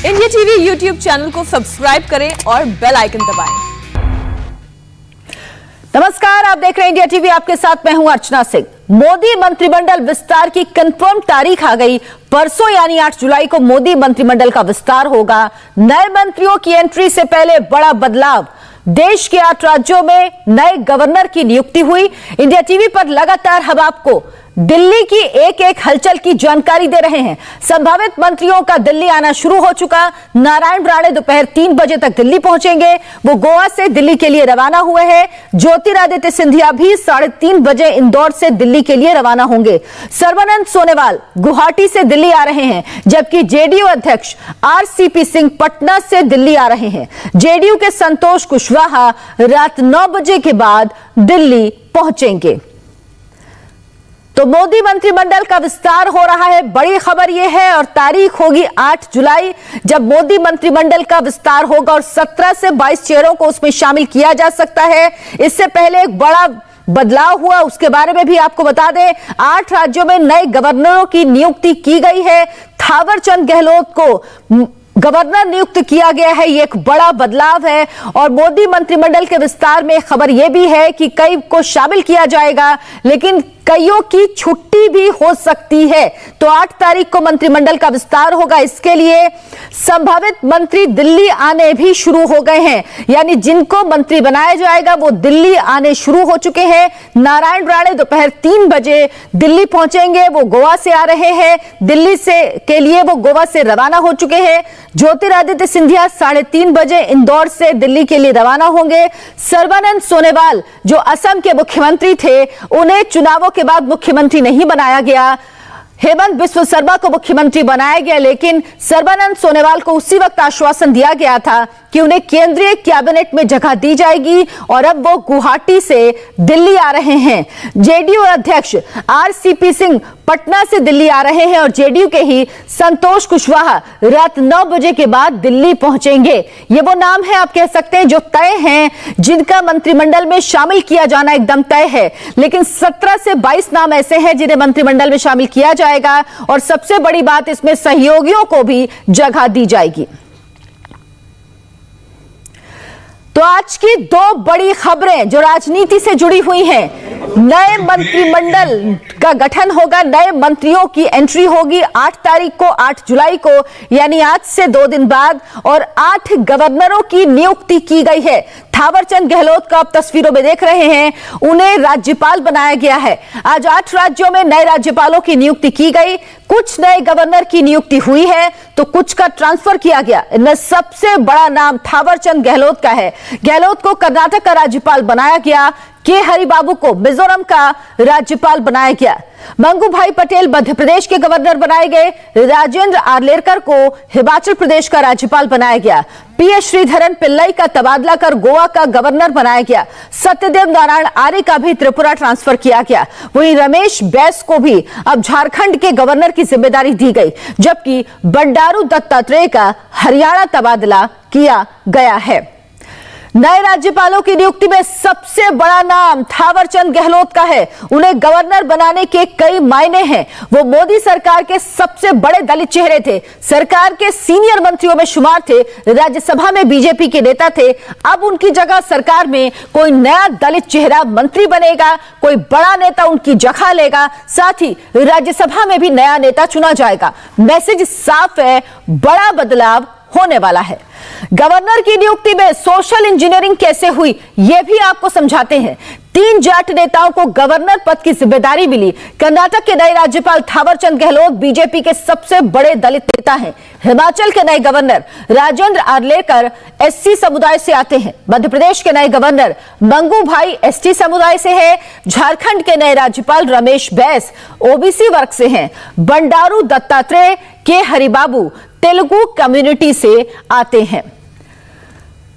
India TV YouTube channel को subscribe करें और बेल आइकन दबाएं। नमस्कार, आप देख रहे हैं इंडिया टीवी। आपके साथ मैं हूं अर्चना सिंह। मोदी मंत्रिमंडल विस्तार की कंफर्म तारीख आ गई। परसों यानी 8 जुलाई को मोदी मंत्रिमंडल का विस्तार होगा। नए मंत्रियों की एंट्री से पहले बड़ा बदलाव। देश के 8 राज्यों में नए गवर्नर की नियुक्ति हुई। इंडिया टीवी पर लगातार हम आपको दिल्ली की एक एक हलचल की जानकारी दे रहे हैं। संभावित मंत्रियों का दिल्ली आना शुरू हो चुका। नारायण राणे दोपहर 3 बजे तक दिल्ली पहुंचेंगे। वो गोवा से दिल्ली के लिए रवाना हुए हैं। ज्योतिरादित्य सिंधिया भी 3:30 बजे इंदौर से दिल्ली के लिए रवाना होंगे। सर्बानंद सोनोवाल गुवाहाटी से दिल्ली आ रहे हैं, जबकि जेडीयू अध्यक्ष आरसीपी सिंह पटना से दिल्ली आ रहे हैं। जेडीयू के संतोष कुशवाहा रात 9 बजे के बाद दिल्ली पहुंचेंगे। तो मोदी मंत्रिमंडल का विस्तार हो रहा है। बड़ी खबर यह है और तारीख होगी 8 जुलाई, जब मोदी मंत्रिमंडल का विस्तार होगा और 17 से 22 चेहरों को उसमें शामिल किया जा सकता है। इससे पहले एक बड़ा बदलाव हुआ, उसके बारे में भी आपको बता दें। 8 राज्यों में नए गवर्नरों की नियुक्ति की गई है। थावरचंद गहलोत को गवर्नर नियुक्त किया गया है। ये एक बड़ा बदलाव है। और मोदी मंत्रिमंडल के विस्तार में खबर यह भी है कि कई को शामिल किया जाएगा, लेकिन कईयों की छुट्टी भी हो सकती है। तो 8 तारीख को मंत्रिमंडल का विस्तार होगा। इसके लिए संभावित मंत्री दिल्ली आने भी शुरू हो गए हैं, यानी जिनको मंत्री बनाया जाएगा वो दिल्ली आने शुरू हो चुके हैं। नारायण राणे दोपहर 3 बजे दिल्ली पहुंचेंगे। वो गोवा से आ रहे हैं। दिल्ली से के लिए वो गोवा से रवाना हो चुके हैं। ज्योतिरादित्य सिंधिया 3:30 बजे इंदौर से दिल्ली के लिए रवाना होंगे। सर्बानंद सोनोवाल जो असम के मुख्यमंत्री थे, उन्हें चुनावों के बाद मुख्यमंत्री नहीं बनाया गया। हेमंत बिस्व शर्मा को मुख्यमंत्री बनाया गया, लेकिन सर्बानंद सोनोवाल को उसी वक्त आश्वासन दिया गया था कि उन्हें केंद्रीय कैबिनेट में जगह दी जाएगी। और अब वो गुवाहाटी से दिल्ली आ रहे हैं। जेडीयू अध्यक्ष आरसीपी सिंह पटना से दिल्ली आ रहे हैं और जेडीयू के ही संतोष कुशवाहा रात 9 बजे के बाद दिल्ली पहुंचेंगे। ये वो नाम है, आप कह सकते हैं, जो तय हैं, जिनका मंत्रिमंडल में शामिल किया जाना एकदम तय है। लेकिन 17 से 22 नाम ऐसे हैं जिन्हें मंत्रिमंडल में शामिल किया जाएगा। और सबसे बड़ी बात, इसमें सहयोगियों को भी जगह दी जाएगी। तो आज की 2 बड़ी खबरें जो राजनीति से जुड़ी हुई हैं। नए मंत्रिमंडल का गठन होगा, नए मंत्रियों की एंट्री होगी 8 तारीख को, 8 जुलाई को, यानी आज से 2 दिन बाद। और 8 गवर्नरों की नियुक्ति की गई है। थावरचंद गहलोत का आप तस्वीरों में देख रहे हैं, उन्हें राज्यपाल बनाया गया है। आज 8 राज्यों में नए राज्यपालों की नियुक्ति की गई। कुछ नए गवर्नर की नियुक्ति हुई है तो कुछ का ट्रांसफर किया गया। इनमें सबसे बड़ा नाम थावरचंद गहलोत का है। गहलोत को कर्नाटक का राज्यपाल बनाया गया। के हरिबाबू को मिजोरम का राज्यपाल बनाया गया। मंगूभाई पटेल मध्य प्रदेश के गवर्नर बनाए गए। राजेंद्र आर्लेकर को हिमाचल प्रदेश का राज्यपाल बनाया गया। पीएस श्रीधरन पिल्लई का तबादला कर गोवा का गवर्नर बनाया गया। सत्यदेव नारायण आर्य का भी त्रिपुरा ट्रांसफर किया गया। वहीं रमेश बैस को भी अब झारखंड के गवर्नर की जिम्मेदारी दी गई, जबकि बंडारू दत्तात्रेय का हरियाणा तबादला किया गया है। नए राज्यपालों की नियुक्ति में सबसे बड़ा नाम थावरचंद गहलोत का है। उन्हें गवर्नर बनाने के कई मायने हैं। वो मोदी सरकार के सबसे बड़े दलित चेहरे थे। सरकार के सीनियर मंत्रियों में शुमार थे। राज्यसभा में बीजेपी के नेता थे। अब उनकी जगह सरकार में कोई नया दलित चेहरा मंत्री बनेगा, कोई बड़ा नेता उनकी जगह लेगा। साथ ही राज्यसभा में भी नया नेता चुना जाएगा। मैसेज साफ है, बड़ा बदलाव होने वाला है। गवर्नर की नियुक्ति में सोशल इंजीनियरिंग कैसे हुई, यह भी आपको समझाते हैं। 3 जाट नेताओं को गवर्नर पद की जिम्मेदारी मिली। कर्नाटक के नए राज्यपाल थावरचंद गहलोत बीजेपी के सबसे बड़े दलित नेता हैं। हिमाचल के नए गवर्नर राजेंद्र आर्लेकर एससी समुदाय से आते हैं। मध्य प्रदेश के नए गवर्नर मंगूभाई एसटी समुदाय से हैं। झारखंड के नए राज्यपाल रमेश बैस ओबीसी वर्ग से हैं। बंडारू दत्तात्रेय के हरिबाबू तेलुगु कम्युनिटी से आते हैं।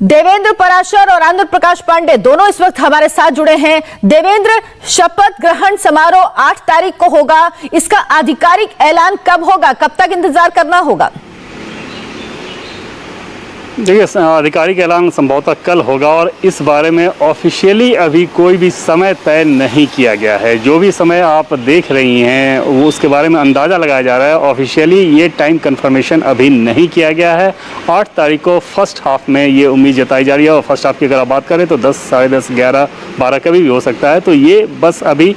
देवेंद्र पराशर और आंध्र प्रकाश पांडे दोनों इस वक्त हमारे साथ जुड़े हैं। देवेंद्र, शपथ ग्रहण समारोह 8 तारीख को होगा। इसका आधिकारिक ऐलान कब होगा, कब तक इंतजार करना होगा? देखिए, आधिकारिक ऐलान संभवतः कल होगा और इस बारे में ऑफिशियली अभी कोई भी समय तय नहीं किया गया है। जो भी समय आप देख रही हैं वो उसके बारे में अंदाज़ा लगाया जा रहा है। ऑफिशियली ये टाइम कंफर्मेशन अभी नहीं किया गया है। 8 तारीख को फर्स्ट हाफ में ये उम्मीद जताई जा रही है और फर्स्ट हाफ की अगर आप बात करें तो 10, साढ़े 10, 11, 12 कभी भी हो सकता है। तो ये बस अभी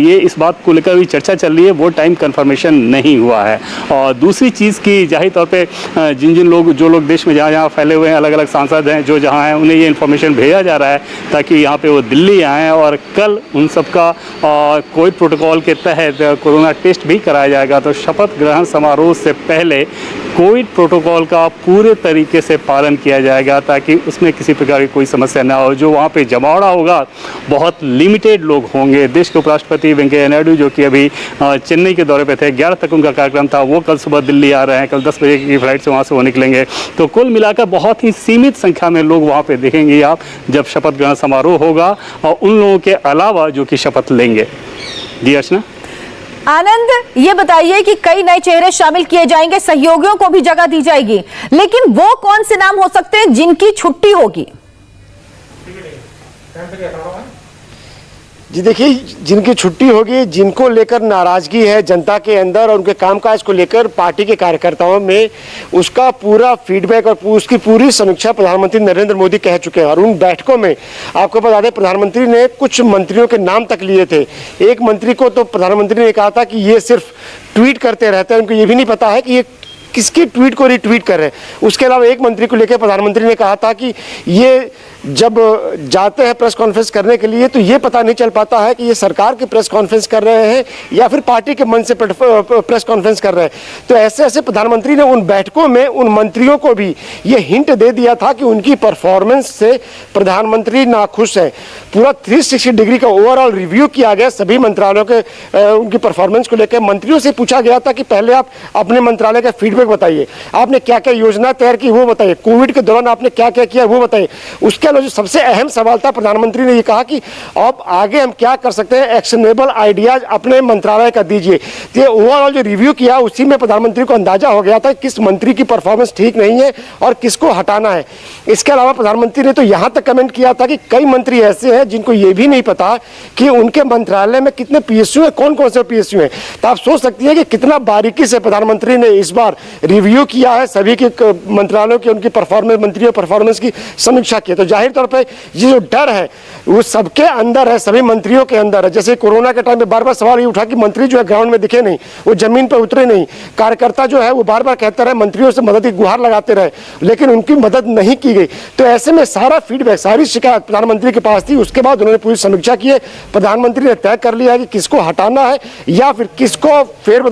ये इस बात को लेकर भी चर्चा चल रही है, वो टाइम कंफर्मेशन नहीं हुआ है। और दूसरी चीज़ की जाहिर तौर पर जिन लोग देश में जहाँ फैले हुए हैं, अलग अलग सांसद हैं जो जहाँ हैं, उन्हें ये इन्फॉर्मेशन भेजा जा रहा है ताकि यहाँ पे वो दिल्ली आएँ और कल उन सब का कोई प्रोटोकॉल के तहत कोरोना टेस्ट भी कराया जाएगा। तो शपथ ग्रहण समारोह से पहले कोविड प्रोटोकॉल का पूरे तरीके से पालन किया जाएगा ताकि उसमें किसी प्रकार की कोई समस्या ना हो। जो वहाँ पे जमावड़ा होगा बहुत लिमिटेड लोग होंगे। देश के उपराष्ट्रपति वेंकैया नायडू जो कि अभी चेन्नई के दौरे पे थे, 11 तक उनका कार्यक्रम था, वो कल सुबह दिल्ली आ रहे हैं। कल 10 बजे की फ्लाइट से वहाँ से वो निकलेंगे। तो कुल मिलाकर बहुत ही सीमित संख्या में लोग वहाँ पे देखेंगे आप जब शपथ ग्रहण समारोह होगा, और उन लोगों के अलावा जो कि शपथ लेंगे। जी अर्चना। आनंद, ये बताइए कि कई नए चेहरे शामिल किए जाएंगे, सहयोगियों को भी जगह दी जाएगी, लेकिन वो कौन से नाम हो सकते हैं जिनकी छुट्टी होगी? जी देखिए, जिनकी छुट्टी होगी, जिनको लेकर नाराजगी है जनता के अंदर और उनके कामकाज को लेकर पार्टी के कार्यकर्ताओं में, उसका पूरा फीडबैक और उसकी पूरी समीक्षा प्रधानमंत्री नरेंद्र मोदी कह चुके हैं। और उन बैठकों में आपको बता दें, प्रधानमंत्री ने कुछ मंत्रियों के नाम तक लिए थे। एक मंत्री को तो प्रधानमंत्री ने कहा था कि ये सिर्फ ट्वीट करते रहते हैं, उनको ये भी नहीं पता है कि ये किसकी ट्वीट को रिट्वीट कर रहे हैं। उसके अलावा एक मंत्री को लेकर प्रधानमंत्री ने कहा था कि ये जब जाते हैं प्रेस कॉन्फ्रेंस करने के लिए तो ये पता नहीं चल पाता है कि ये सरकार की प्रेस कॉन्फ्रेंस कर रहे हैं या फिर पार्टी के मन से प्रेस कॉन्फ्रेंस कर रहे हैं। तो ऐसे ऐसे प्रधानमंत्री ने उन बैठकों में उन मंत्रियों को भी ये हिंट दे दिया था कि उनकी परफॉर्मेंस से प्रधानमंत्री नाखुश है। पूरा 360 डिग्री का ओवरऑल रिव्यू किया गया सभी मंत्रालयों के उनकी परफॉर्मेंस को लेकर। मंत्रियों से पूछा गया था कि पहले आप अपने मंत्रालय का फीडबैक बताइए, आपने क्या क्या योजना तैयार की वो बताइए, कोविड के दौरान आपने क्या क्या किया वो बताइए। उसके जो सबसे अहम सवाल था, प्रधानमंत्री ने ये कहा कि अब आगे हम क्या कर सकते हैं, एक्शनेबल आइडियाज अपने मंत्रालय का दीजिए। तो ये ओवरऑल जो रिव्यू किया उसी में प्रधानमंत्री को अंदाजा हो गया था किस मंत्री की परफॉर्मेंस ठीक नहीं है और किसको हटाना है। इसके अलावा प्रधानमंत्री ने तो यहां तक कमेंट किया था कि कई मंत्री ऐसे हैं जिनको ये भी नहीं पता कि उनके मंत्रालय में कितने पीएसयू है, कौन कौन से पीएसयू है। तो आप सोच सकती है कि कितना बारीकी से प्रधानमंत्री ने इस बार रिव्यू किया है, सभी के मंत्रालयों की उनकी परफॉर्मेंस, मंत्रियों परफॉर्मेंस की समीक्षा की। तो जाहिर तौर पे ये जो डर है वो सबके अंदर है, सभी मंत्रियों के अंदर है। जैसे कोरोना के टाइम में बार बार सवाल ये उठा कि मंत्री जो है ग्राउंड में दिखे नहीं, वो जमीन पर उतरे नहीं। कार्यकर्ता जो है वो बार बार कहते रहे, मंत्रियों से मदद की गुहार लगाते रहे, लेकिन उनकी मदद नहीं की गई। तो ऐसे में सारा फीडबैक, सारी शिकायत प्रधानमंत्री के पास थी। उसके बाद उन्होंने पूरी समीक्षा की है। प्रधानमंत्री ने तय कर लिया है कि किसको हटाना है या फिर किसको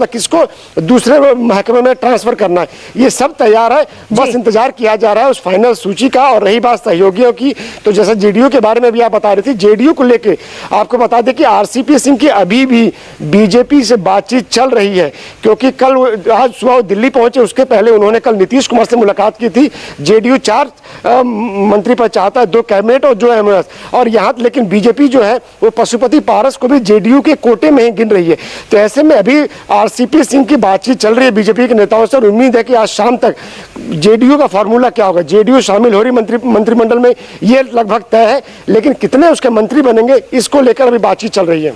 किसको दूसरे महकमे में ट्रांसफर करना है। ये सब तैयार है, बस इंतजार किया जा रहा है उस फाइनल सूची का। और रही बात सहयोगियों की, तो जैसे जेडीयू के बारे में भी आप बता रहे थे, जेडीयू को लेके आपको बता दें कि आरसीपी सिंह की अभी भी बीजेपी से बातचीत चल रही है, क्योंकि कल आज सुबह दिल्ली पहुंचे, उसके पहले उन्होंने कल नीतीश कुमार से मुलाकात की थी। जेडीयू 4 मंत्री पद चाहता है, 2 कैबिनेट और 2 एमएस। और यहाँ लेकिन बीजेपी जो है वो पशुपति पारस को भी जेडीयू के कोटे में ही गिन रही है। तो ऐसे में अभी आरसीपी सिंह की बातचीत चल रही है बीजेपी के नेताओं से, और उम्मीद है कि आज शाम तक जेडीयू का फॉर्मूला क्या होगा। जेडीयू शामिल हो रही मंत्रिमंडल में, ये लगभग तय है, लेकिन कितने उसके मंत्री बनेंगे इसको लेकर अभी बातचीत चल रही है।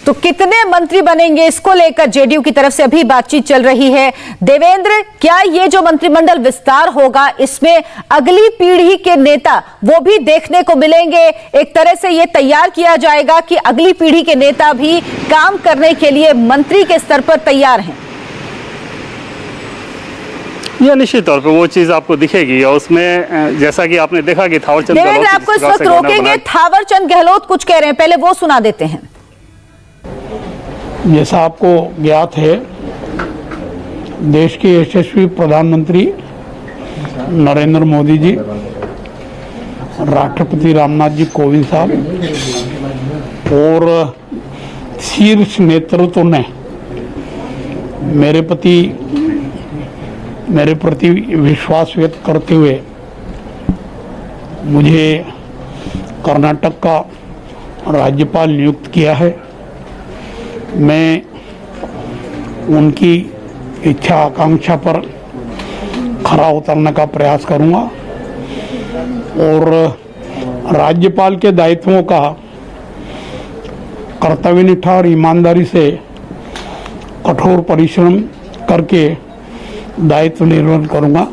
तो कितने मंत्री बनेंगे इसको लेकर जेडीयू की तरफ से अभी बातचीत चल रही है। देवेंद्र, क्या ये जो मंत्रिमंडल विस्तार होगा इसमें अगली पीढ़ी के नेता वो भी देखने को मिलेंगे? एक तरह से ये तैयार किया जाएगा कि अगली पीढ़ी के नेता भी काम करने के लिए मंत्री के स्तर पर तैयार हैं? यह निश्चित तौर पर वो चीज आपको दिखेगी, और उसमें जैसा कि आपने देखा कि थावरचंद गहलोत, आपको इस वक्त रोकेंगे, थावरचंद गहलोत कुछ कह रहे हैं, पहले वो सुना देते हैं। जैसा आपको ज्ञात है, देश के यशस्वी प्रधानमंत्री नरेंद्र मोदी जी, राष्ट्रपति रामनाथ जी कोविंद साहब और शीर्ष नेतृत्व ने मेरे प्रति विश्वास व्यक्त करते हुए मुझे कर्नाटक का राज्यपाल नियुक्त किया है। मैं उनकी इच्छा आकांक्षा पर खरा उतरने का प्रयास करूंगा और राज्यपाल के दायित्वों का कर्तव्यनिष्ठा और ईमानदारी से कठोर परिश्रम करके दायित्व निर्वहन करूंगा।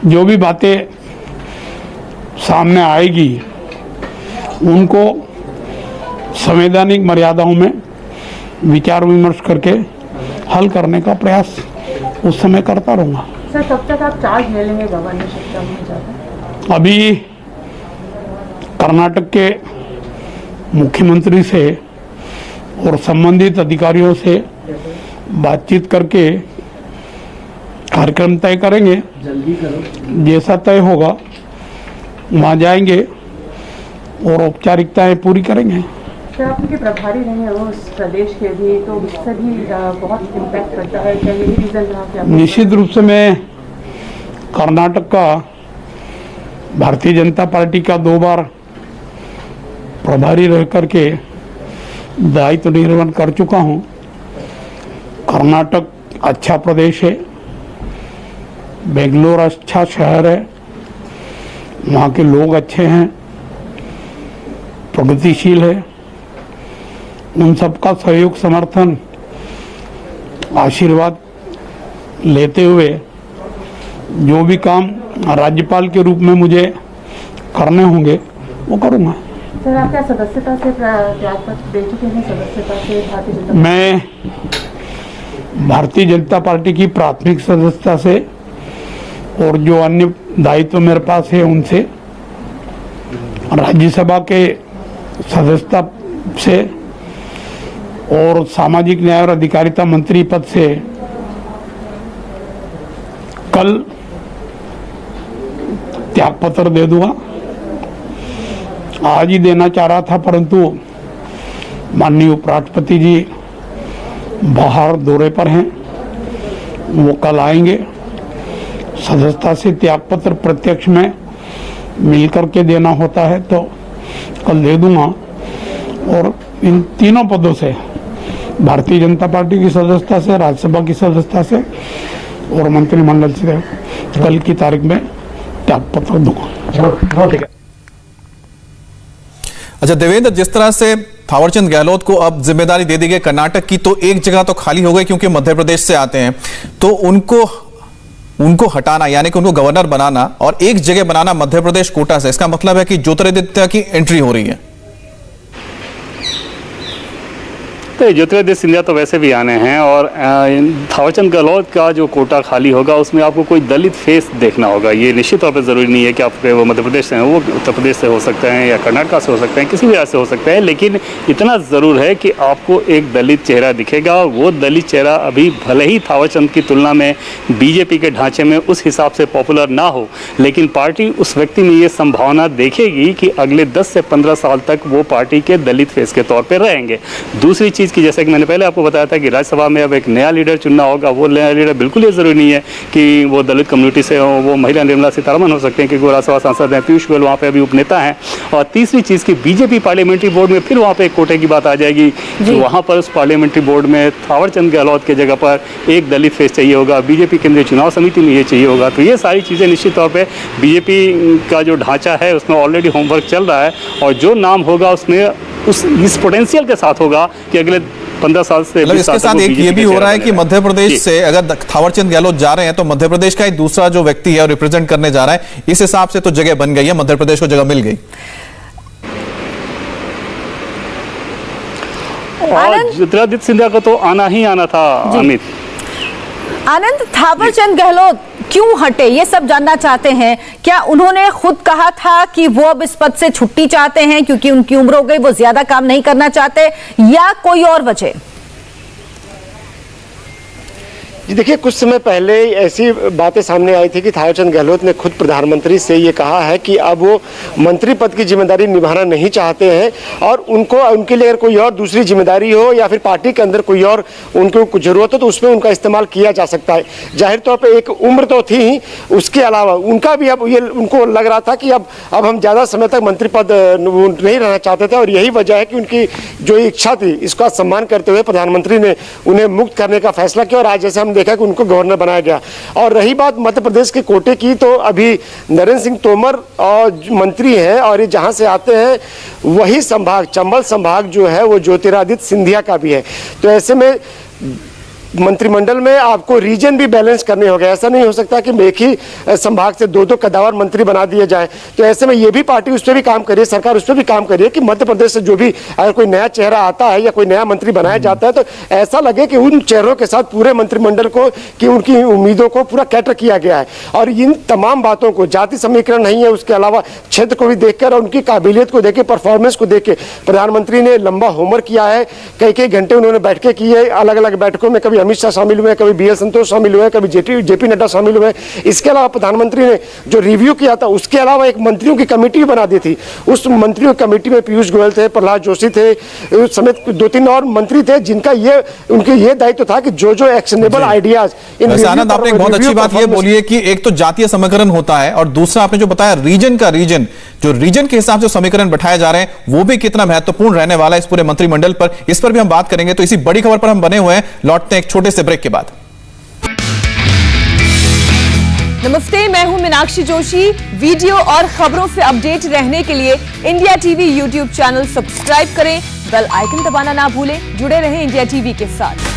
जो भी बातें सामने आएगी उनको संवैधानिक मर्यादाओं में विचार विमर्श करके हल करने का प्रयास उस समय करता रहूंगा। सर, कब तक आप चार्ज ले लेंगे गवर्नरशिप का में जाकर? अभी कर्नाटक के मुख्यमंत्री से और संबंधित अधिकारियों से बातचीत करके कार्यक्रम तय करेंगे। जैसा तय होगा वहाँ जाएंगे और औपचारिकताएं पूरी करेंगे। सर, आप उनके प्रभारी रहे हैं वो उस प्रदेश के भी, तो उससे भी बहुत इम्पैक्ट करता है, क्या यही रीज़न रहा कि आप? निश्चित रूप से मैं कर्नाटक का भारतीय जनता पार्टी का 2 बार प्रभारी रह करके दायित्व निर्वहन कर चुका हूँ। कर्नाटक अच्छा प्रदेश है, बेंगलोर अच्छा शहर है, वहाँ के लोग अच्छे हैं, प्रगतिशील है। उन सबका सहयोग समर्थन आशीर्वाद लेते हुए जो भी काम राज्यपाल के रूप में मुझे करने होंगे वो करूँगा। सर, आप क्या सदस्यता से त्याग पत्र दे चुके हैं? सदस्यता से भारतीय जनता मैं भारतीय जनता पार्टी की प्राथमिक सदस्यता से और जो अन्य दायित्व मेरे पास है उनसे, राज्यसभा के सदस्यता से और सामाजिक न्याय और अधिकारिता मंत्री पद से कल त्यागपत्र दे दूंगा। आज ही देना चाह रहा था, परंतु माननीय उपराष्ट्रपति जी बाहर दौरे पर हैं, वो कल आएंगे। सदस्यता से त्यागपत्र प्रत्यक्ष में मिल करके देना होता है तो कल दे दूंगा। और इन तीनों पदों से, भारतीय जनता पार्टी की सदस्यता से, राज्यसभा की सदस्यता से और मंत्रिमंडल से कल की तारीख में त्यागपत्र दूंगा। अच्छा देवेंद्र, जिस तरह से थावरचंद गहलोत को अब जिम्मेदारी दे दी गई कर्नाटक की, तो एक जगह तो खाली हो गई क्योंकि मध्य प्रदेश से आते हैं, तो उनको हटाना यानी कि उनको गवर्नर बनाना और एक जगह बनाना मध्य प्रदेश कोटा से, इसका मतलब है कि ज्योतिरादित्य की एंट्री हो रही है। तो ज्योतिरादित्य सिंधिया तो वैसे भी आने हैं और थावरचंद गहलोत का जो कोटा खाली होगा उसमें आपको कोई दलित फेस देखना होगा। ये निश्चित तौर पे ज़रूरी नहीं है कि आपके वो मध्य प्रदेश से हैं, वो उत्तर प्रदेश से हो सकते हैं या कर्नाटक से हो सकते हैं, किसी भी राज्य से हो सकते हैं, लेकिन इतना ज़रूर है कि आपको एक दलित चेहरा दिखेगा। वो दलित चेहरा अभी भले ही थावरचंद की तुलना में बीजेपी के ढांचे में उस हिसाब से पॉपुलर ना हो, लेकिन पार्टी उस व्यक्ति में ये संभावना देखेगी कि अगले 10 से 15 साल तक वो पार्टी के दलित फेस के तौर पर रहेंगे। दूसरी चीज़ की, जैसे कि मैंने पहले आपको बताया था कि राज्यसभा में अब एक नया लीडर चुनना होगा। वो नया लीडर बिल्कुल ये ज़रूरी नहीं है कि वो दलित कम्युनिटी से हो, वो महिला निर्मला सीतारमण हो सकते हैं क्योंकि वो राज्यसभा सांसद हैं, पीयूष गोयल वहाँ पे अभी उपनेता हैं। और तीसरी चीज़ की, बीजेपी पार्लियामेंट्री बोर्ड में फिर वहाँ पे एक कोटे की बात आ जाएगी कि वहाँ पर उस पार्लियामेंट्री बोर्ड में थावरचंद गहलोत के जगह पर एक दलित फेस चाहिए होगा, बीजेपी केंद्रीय चुनाव समिति में ये चाहिए होगा। तो ये सारी चीज़ें निश्चित तौर पर बीजेपी का जो ढांचा है उसमें ऑलरेडी होमवर्क चल रहा है और जो नाम होगा उसमें इस पोटेंशियल के साथ होगा कि अगले 15 साल से मतलब इसके साथ एक ये भी हो रहा है कि मध्य प्रदेश से अगर थावरचंद गहलोत जा रहे हैं तो मध्य प्रदेश का एक दूसरा जो व्यक्ति है रिप्रेजेंट करने जा रहा है, इस हिसाब से तो जगह बन गई है, मध्य प्रदेश को जगह मिल गई। और ज्योतिरादित्य सिंधिया को तो आना ही आना था। अमित, आनंद, थावरचंद गहलोत क्यों हटे, ये सब जानना चाहते हैं। क्या उन्होंने खुद कहा था कि वो अब इस पद से छुट्टी चाहते हैं क्योंकि उनकी उम्र हो गई, वो ज्यादा काम नहीं करना चाहते, या कोई और वजह? जी देखिए, कुछ समय पहले ऐसी बातें सामने आई थी कि थावरचंद गहलोत ने खुद प्रधानमंत्री से ये कहा है कि अब वो मंत्री पद की जिम्मेदारी निभाना नहीं चाहते हैं और उनके लिए अगर कोई और दूसरी जिम्मेदारी हो या फिर पार्टी के अंदर कोई और उनको कुछ जरूरत हो तो उसमें उनका इस्तेमाल किया जा सकता है। जाहिर तौर पर एक उम्र तो थी ही, उसके अलावा उनका भी अब ये उनको लग रहा था कि अब हम ज़्यादा समय तक मंत्री पद नहीं रहना चाहते थे और यही वजह है कि उनकी जो इच्छा थी इसका सम्मान करते हुए प्रधानमंत्री ने उन्हें मुक्त करने का फैसला किया। और आज जैसे हम देखा कि उनको गवर्नर बनाया गया। और रही बात मध्य प्रदेश के कोटे की, तो अभी नरेंद्र सिंह तोमर और मंत्री हैं और ये जहाँ से आते हैं वही संभाग, चंबल संभाग जो है वो ज्योतिरादित्य सिंधिया का भी है। तो ऐसे में मंत्रिमंडल में आपको रीजन भी बैलेंस करने होगा। ऐसा नहीं हो सकता कि एक ही संभाग से दो दो कद्दावर मंत्री बना दिए जाए। तो ऐसे में ये भी पार्टी उस पर भी काम करिए, सरकार उस पर भी काम करिए कि मध्य प्रदेश से जो भी अगर कोई नया चेहरा आता है या कोई नया मंत्री बनाया जाता है तो ऐसा लगे कि उन चेहरों के साथ पूरे मंत्रिमंडल को, कि उनकी उम्मीदों को पूरा कैटर किया गया है। और इन तमाम बातों को, जाति समीकरण नहीं है, उसके अलावा क्षेत्र को भी देखकर और उनकी काबिलियत को देख के, परफॉर्मेंस को देख के प्रधानमंत्री ने लंबा होमवर्क किया है। कई कई घंटे उन्होंने बैठकें की है, अलग अलग बैठकों में कभी अमित शाह शामिल हुए, कभी BL संतोष शामिल हुए, कभी जेपी नड्डा शामिल हुए। इसके अलावा प्रधानमंत्री ने जो रिव्यू किया था उसके अलावा एक मंत्रियों की कमेटी बना दी थी। उस मंत्रियों की कमेटी में पीयूष गोयल थे, प्रहलाद जोशी थे, उस समेत 2-3 और मंत्री थे जिनका उनके ये दायित्व था कि जो एक्शनेबल आइडियाज। आनंद, आपने एक बहुत अच्छी बात ये बोली है कि एक तो जातीय समीकरण होता है और दूसरा आपने जो बताया रीजन जो रीजन के हिसाब से समीकरण बैठाए जा रहे हैं वो भी कितना महत्वपूर्ण रहने वाला है इस पूरे मंत्रिमंडल पर, इस पर भी हम बात करेंगे। तो इसी बड़ी खबर पर हम बने हुए हैं, लौटते हैं एक छोटे से ब्रेक के बाद। नमस्ते, मैं हूं मीनाक्षी जोशी। वीडियो और खबरों से अपडेट रहने के लिए India TV YouTube channel subscribe करें, बेल आइकन दबाना ना भूलें। जुड़े रहें इंडिया टीवी के साथ।